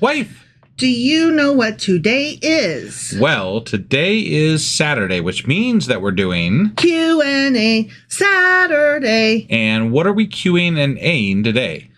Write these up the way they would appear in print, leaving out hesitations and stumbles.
Wife! Do you know what today is? Well, today is Saturday, which means that we're doing... Q&A Saturday. And what are we Qing and Aing today?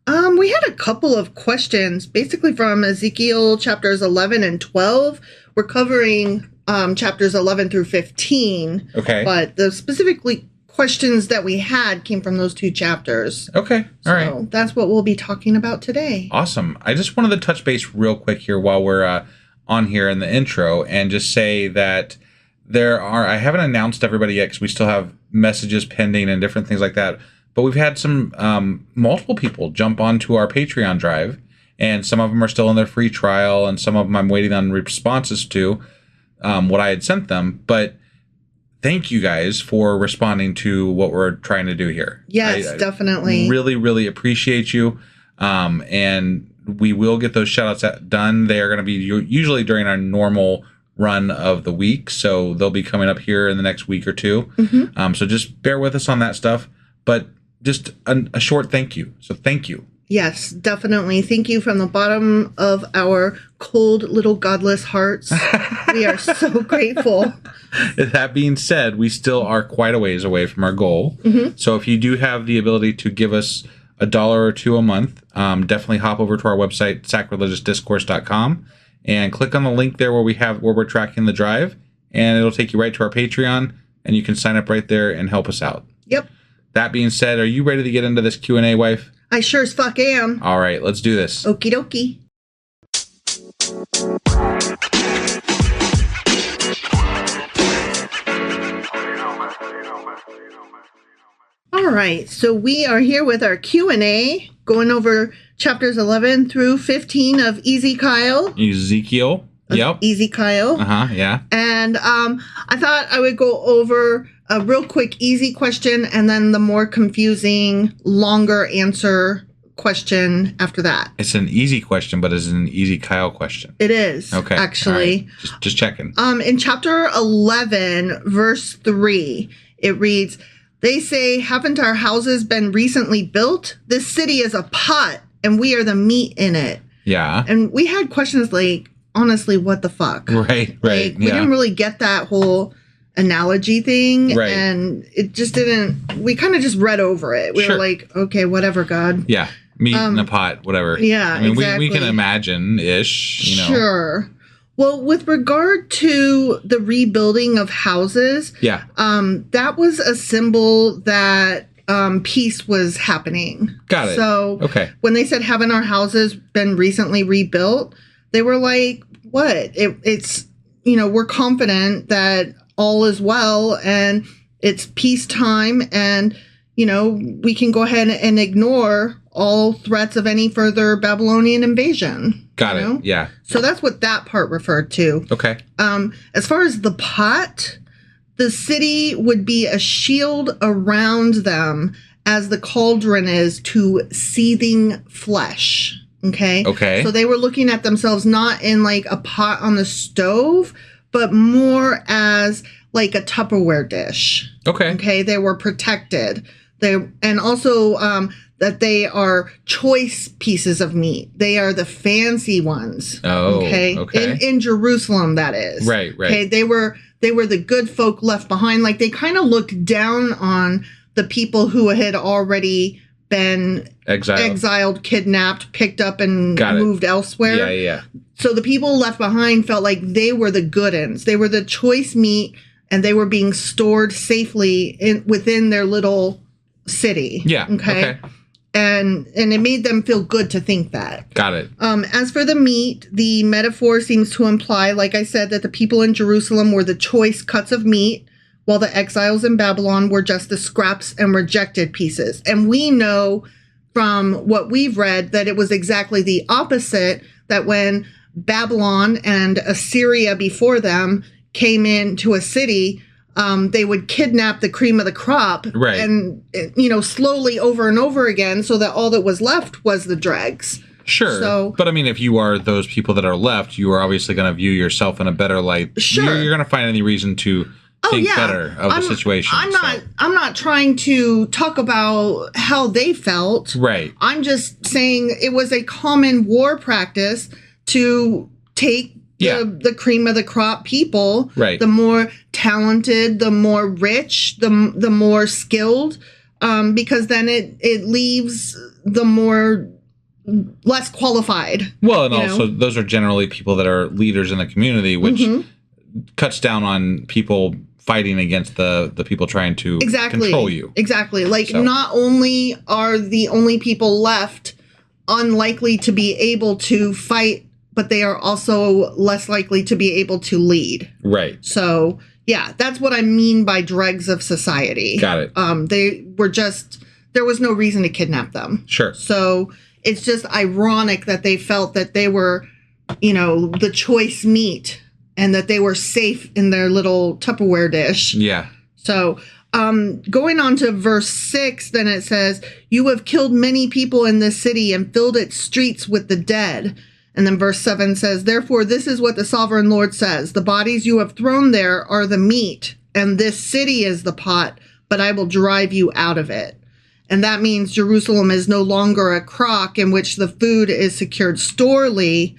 We had a couple of questions, basically from Ezekiel chapters 11 and 12. We're covering chapters 11 through 15. Okay. But the specifically questions that we had came from those two chapters. Okay. All right. So that's what we'll be talking about today. Awesome. I just wanted to touch base real quick here while we're on here in the intro and just say that I haven't announced everybody yet because we still have messages pending and different things like that. But we've had some multiple people jump onto our Patreon drive, and some of them are still in their free trial, and some of them I'm waiting on responses to what I had sent them. But thank you guys for responding to what we're trying to do here. Yes, definitely. Really, really appreciate you. And we will get those shout outs done. They are going to be usually during our normal run of the week. So they'll be coming up here in the next week or two. Mm-hmm. So just bear with us on that stuff. But just a short thank you. So thank you. Yes, definitely. Thank you from the bottom of our cold little godless hearts. We are so grateful. That being said, we still are quite a ways away from our goal. Mm-hmm. So if you do have the ability to give us $1 or $2 a month, definitely hop over to our website, sacrilegiousdiscourse.com, and click on the link there where we're tracking the drive, and it'll take you right to our Patreon, and you can sign up right there and help us out. Yep. That being said, are you ready to get into this Q&A, wife? I sure as fuck am. All right, let's do this. Okie dokie. All right, so we are here with our Q&A, going over chapters 11 through 15 of Ezekiel. Yep. Ezekiel. Yeah. And I thought I would go over a real quick easy question and then the more confusing, longer answer question after that. It's an easy question, but it's an easy Kyle question. It is, okay, actually. Right. Just checking. In chapter 11, verse 3, it reads, "They say, haven't our houses been recently built? This city is a pot, and we are the meat in it." Yeah. And we had questions like, honestly, what the fuck? Right. Like, we didn't really get that whole analogy thing. Right. And it just didn't, we kind of just read over it. We were like, okay, whatever, God. Yeah. Meat in a pot, whatever. Yeah, I mean, exactly. we can imagine-ish, you know. Sure. Well, with regard to the rebuilding of houses, yeah, that was a symbol that peace was happening. Got it. So okay. When they said, haven't our houses been recently rebuilt? They were like, what? It's, we're confident that all is well and it's peacetime and, we can go ahead and ignore all threats of any further Babylonian invasion. Got it. Yeah. So that's what that part referred to. Okay. As far as the pot, the city would be a shield around them as the cauldron is to seething flesh. Okay. Okay. So they were looking at themselves not in like a pot on the stove, but more as like a Tupperware dish. Okay. Okay. They were protected. And also that they are choice pieces of meat. They are the fancy ones. Oh. Okay. In Jerusalem, that is. Right. Okay. They were the good folk left behind. Like they kind of looked down on the people who had already been exiled, kidnapped, picked up, and moved elsewhere. Yeah. So the people left behind felt like they were the good ends. They were the choice meat, and they were being stored safely within their little city. Yeah. Okay. And it made them feel good to think that. Got it. As for the meat, the metaphor seems to imply, like I said, that the people in Jerusalem were the choice cuts of meat, while the exiles in Babylon were just the scraps and rejected pieces. And we know from what we've read that it was exactly the opposite, that when Babylon and Assyria before them came into a city, they would kidnap the cream of the crop, right, and slowly over and over again, so that all that was left was the dregs. Sure. But I mean, if you are those people that are left, you are obviously going to view yourself in a better light. Sure. You're going to find any reason to think better of the situation. I'm not trying to talk about how they felt. Right. I'm just saying it was a common war practice to take the cream of the crop people, right, the more talented, the more rich, the more skilled, because then it leaves the more less qualified. Well, and also those are generally people that are leaders in the community, which cuts down on people fighting against the people trying to control you. Exactly. Like, not only are the only people left unlikely to be able to fight, but they are also less likely to be able to lead. Right. So, yeah, that's what I mean by dregs of society. Got it. They were just, there was no reason to kidnap them. Sure. So it's just ironic that they felt that they were, the choice meat and that they were safe in their little Tupperware dish. Yeah. So going on to verse 6, then it says, "You have killed many people in this city and filled its streets with the dead." And then verse 7 says, "Therefore, this is what the sovereign Lord says. The bodies you have thrown there are the meat, and this city is the pot, but I will drive you out of it." And that means Jerusalem is no longer a crock in which the food is securely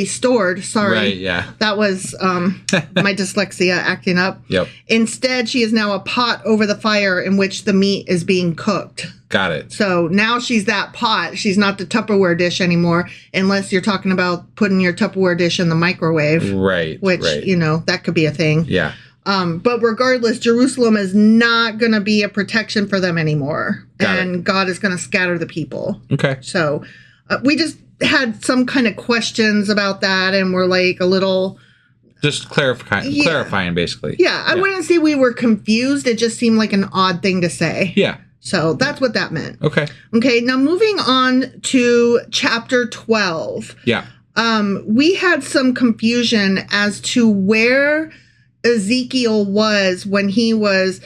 stored. Sorry. Right, yeah. That was my dyslexia acting up. Yep. Instead, she is now a pot over the fire in which the meat is being cooked. Got it. So now she's that pot. She's not the Tupperware dish anymore, unless you're talking about putting your Tupperware dish in the microwave. Right. Which, that could be a thing. Yeah. But regardless, Jerusalem is not going to be a protection for them anymore. And God is going to scatter the people. Okay. So we just had some kind of questions about that, and we're like a little... Just clarifying, basically. Yeah, I wouldn't say we were confused. It just seemed like an odd thing to say. Yeah. So that's what that meant. Okay. Okay, now moving on to chapter 12. Yeah. We had some confusion as to where Ezekiel was when he was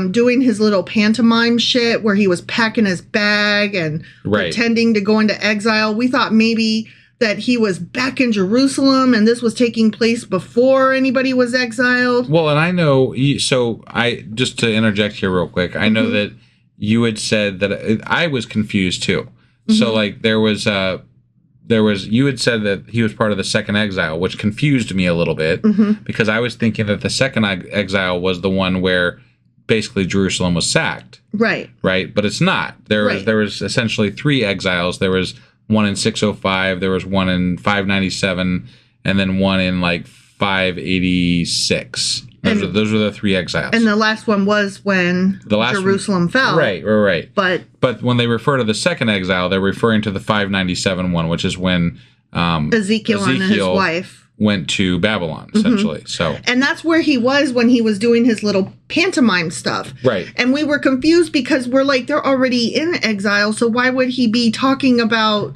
doing his little pantomime shit where he was packing his bag and pretending to go into exile. We thought maybe that he was back in Jerusalem and this was taking place before anybody was exiled. Well, and I know, just to interject here real quick, I know that you had said that I was confused too. So like you had said that he was part of the second exile, which confused me a little bit because I was thinking that the second exile was the one where basically Jerusalem was sacked. Right. Right. But it's not. There was essentially 3 exiles. There was one in 605, there was one in 597, and then one in like 586. Those were the 3 exiles. And the last one was when Jerusalem fell. Right. But when they refer to the second exile, they're referring to the 597 one, which is when Ezekiel and his wife went to Babylon, essentially. So, and that's where he was when he was doing his little pantomime stuff. Right. And we were confused because we're like, they're already in exile, so why would he be talking about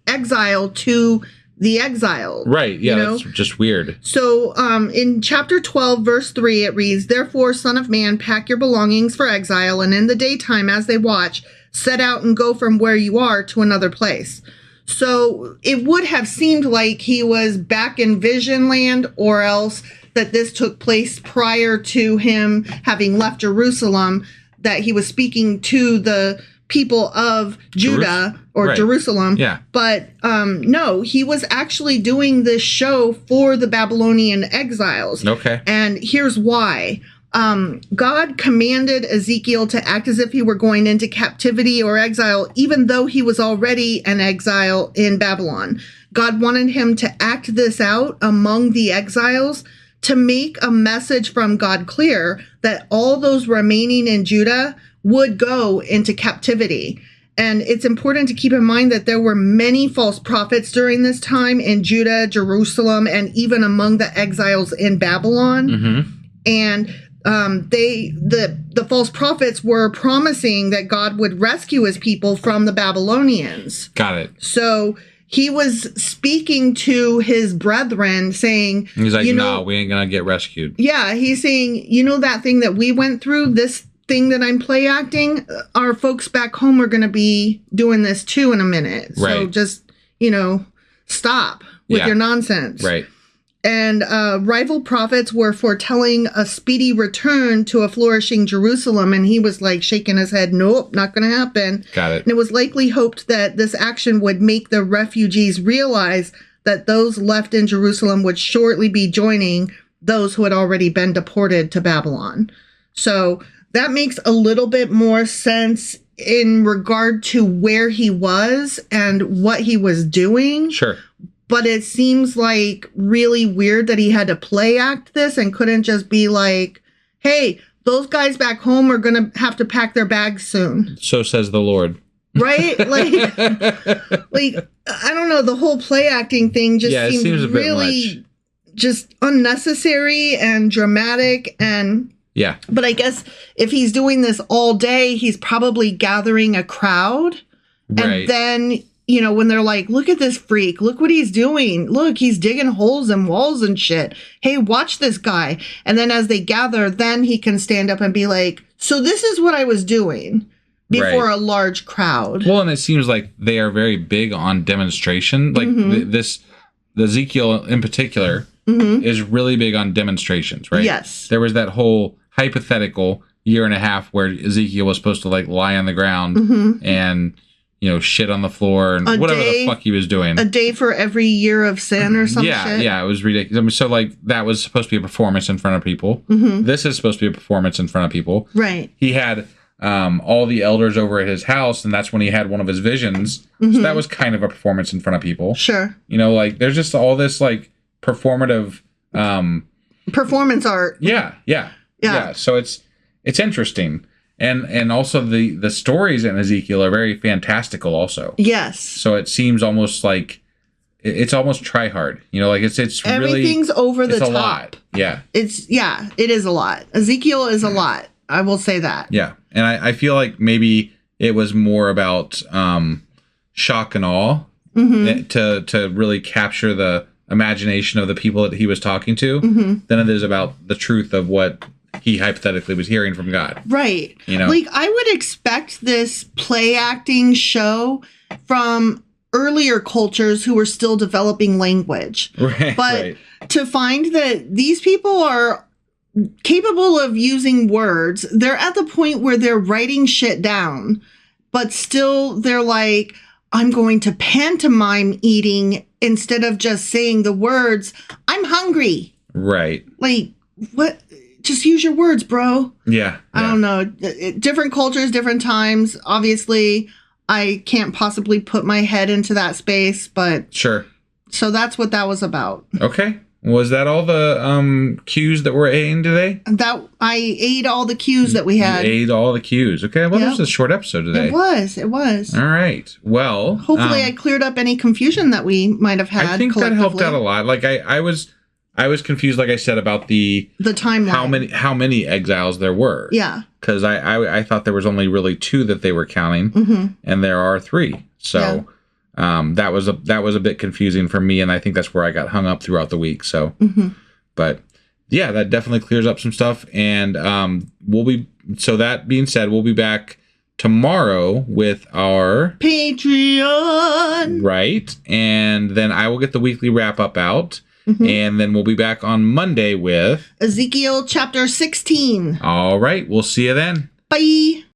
exile to the exiled? Right. Yeah, that's just weird. So in chapter 12, verse 3, it reads, "Therefore, son of man, pack your belongings for exile, and in the daytime as they watch, set out and go from where you are to another place." So it would have seemed like he was back in Vision Land, or else that this took place prior to him having left Jerusalem, that he was speaking to the people of Judah or Jerusalem. Yeah. But no, he was actually doing this show for the Babylonian exiles. Okay. And here's why. God commanded Ezekiel to act as if he were going into captivity or exile, even though he was already an exile in Babylon. God wanted him to act this out among the exiles to make a message from God clear that all those remaining in Judah would go into captivity. And it's important to keep in mind that there were many false prophets during this time in Judah, Jerusalem, and even among the exiles in Babylon. And the false prophets were promising that God would rescue his people from the Babylonians. Got it. So he was speaking to his brethren saying, he's like, no, we ain't gonna get rescued. Yeah, he's saying, that thing that we went through, this thing that I'm play acting, our folks back home are gonna be doing this too in a minute. So just, stop with your nonsense. Right. And rival prophets were foretelling a speedy return to a flourishing Jerusalem. And he was like shaking his head, nope, not going to happen. Got it. And it was likely hoped that this action would make the refugees realize that those left in Jerusalem would shortly be joining those who had already been deported to Babylon. So that makes a little bit more sense in regard to where he was and what he was doing. Sure. But it seems like really weird that he had to play act this and couldn't just be like, hey, those guys back home are going to have to pack their bags soon. So says the Lord. Right? Like, I don't know. The whole play acting thing just seems really just unnecessary and dramatic. And yeah. But I guess if he's doing this all day, he's probably gathering a crowd. Right. And then, you know, when they're like, look at this freak, look what he's doing. Look, he's digging holes in walls and shit. Hey, watch this guy. And then as they gather, then he can stand up and be like, so this is what I was doing before a large crowd. Well, and it seems like they are very big on demonstration. Like the Ezekiel in particular is really big on demonstrations, right? Yes. There was that whole hypothetical year and a half where Ezekiel was supposed to like lie on the ground and, you know, shit on the floor and whatever the fuck he was doing. A day for every year of sin or some shit. Yeah, it was ridiculous. I mean, so like that was supposed to be a performance in front of people. This is supposed to be a performance in front of people. Right. He had all the elders over at his house, and that's when he had one of his visions. So that was kind of a performance in front of people. Sure. You know, like there's just all this like performative performance art. Yeah. So it's interesting. And also the stories in Ezekiel are very fantastical also. Yes. So it seems almost like it's almost try hard. You know, like it's really everything's over the top. It's a lot. Yeah. It is a lot. Ezekiel is a lot. I will say that. Yeah. And I feel like maybe it was more about shock and awe to really capture the imagination of the people that he was talking to than it is about the truth of what he hypothetically was hearing from God. Right. You know? Like, I would expect this play acting show from earlier cultures who were still developing language. Right. But to find that these people are capable of using words, they're at the point where they're writing shit down, but still they're like, I'm going to pantomime eating instead of just saying the words, I'm hungry. Right. Like, what? Just use your words, bro. Yeah. I don't know. Different cultures, different times. Obviously, I can't possibly put my head into that space, but sure. So that's what that was about. Okay. Was that all the cues that were aiding today? That I ate all the cues that we had. You ate all the cues. Okay. Well, this was a short episode today. It was. All right. Well, hopefully I cleared up any confusion that we might have had. I think that helped out a lot. Like I was confused, like I said, about the timeline. How many exiles there were. Yeah. Because I thought there was only really 2 that they were counting, and there are 3. So that was a bit confusing for me, and I think that's where I got hung up throughout the week. So, but yeah, that definitely clears up some stuff, and So that being said, we'll be back tomorrow with our Patreon. Right, and then I will get the weekly wrap up out. And then we'll be back on Monday with Ezekiel chapter 16. All right. We'll see you then. Bye.